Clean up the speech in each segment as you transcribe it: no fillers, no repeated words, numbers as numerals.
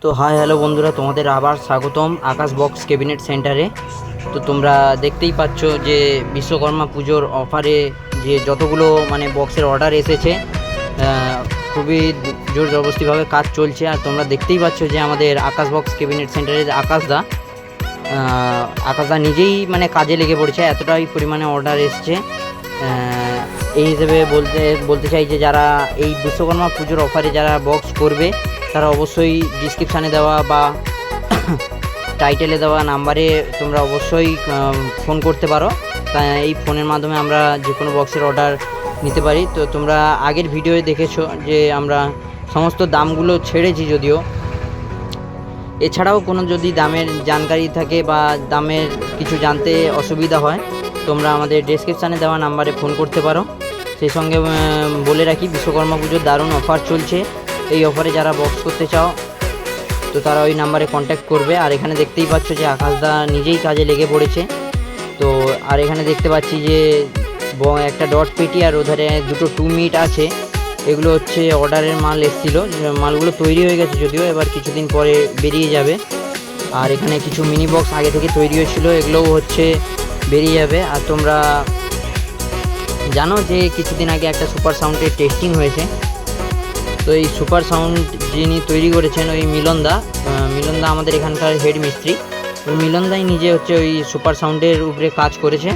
তো hi hello বন্ধুরা, তোমাদের আবার স্বাগতম আকাশ বক্স ক্যাবিনেট সেন্টারে। তো তোমরা দেখতেই পাচ্ছ যে বিশ্বকর্মা পুজোর অফারে যে যতগুলো বক্সের অর্ডার এসেছে, খুবই জোর জবরদস্তিভাবে কাজ চলছে। আর তোমরা দেখতেই পাচ্ছ যে আমাদের আকাশ বক্স ক্যাবিনেট সেন্টারের আকাশদা নিজেই কাজে লেগে পড়েছে, এতটাই পরিমাণে অর্ডার এসছে। এই হিসেবে বলতে চাই যে যারা এই বিশ্বকর্মা পুজোর অফারে যারা বক্স করবে তারা অবশ্যই ডিসক্রিপশানে দেওয়া বা টাইটেলে দেওয়া নাম্বারে তোমরা অবশ্যই ফোন করতে পারো। তাই এই ফোনের মাধ্যমে আমরা যে কোনো বক্সের অর্ডার নিতে পারি। তো তোমরা আগের ভিডিওয়ে দেখেছো যে আমরা সমস্ত দামগুলো ছেড়েছি, যদিও এছাড়াও কোনো যদি দামের জানকারি থাকে বা দামের কিছু জানতে অসুবিধা হয়, তোমরা আমাদের ডেসক্রিপশানে দেওয়া নাম্বারে ফোন করতে পারো। সেই সঙ্গে বলে রাখি, বিশ্বকর্মা পুজোর দারুণ অফার চলছে। এই অফারে যারা বক্স করতে চাও তো তারা ওই নাম্বারে কন্ট্যাক্ট করবে। আর এখানে দেখতেই পাচ্ছ যে আকাশদা নিজেই কাজে লেগে পড়েছে। তো আর এখানে দেখতে পাচ্ছি যে একটা ডট পেটি আর ওধারে দুটো 2 মিট আছে। এগুলো হচ্ছে অর্ডারের মাল এসেছিলো, মালগুলো তৈরি হয়ে গেছে যদিও, এবার কিছুদিন পরে বেরিয়ে যাবে। আর এখানে কিছু মিনি বক্স আগে থেকে তৈরি হয়েছিল, এগুলোও হচ্ছে বেরিয়ে যাবে। আর তোমরা জানো যে কিছুদিন আগে একটা সুপার সাউন্ডের টেস্টিং হয়েছে। তো এই সুপার সাউন্ড যিনি তৈরি করেছেন ওই মিলনদা আমাদের এখানকার হেড মিস্ত্রি। ওই মিলনদাই নিজে হচ্ছে ওই সুপার সাউন্ডের উপরে কাজ করেছে।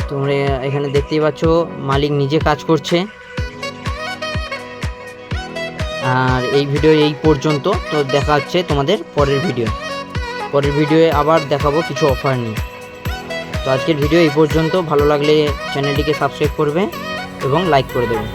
তোমরা এখানে দেখতেই পাচ্ছ মালিক নিজে কাজ করছে। আর এই ভিডিও এই পর্যন্ত। তো দেখা হচ্ছে তোমাদের পরের ভিডিওয়ে আবার দেখাবো কিছু অফার নিয়ে। তো আজকের ভিডিও এই পর্যন্ত। ভালো লাগলে চ্যানেলটিকে সাবস্ক্রাইব করবে এবং লাইক করে দেবে।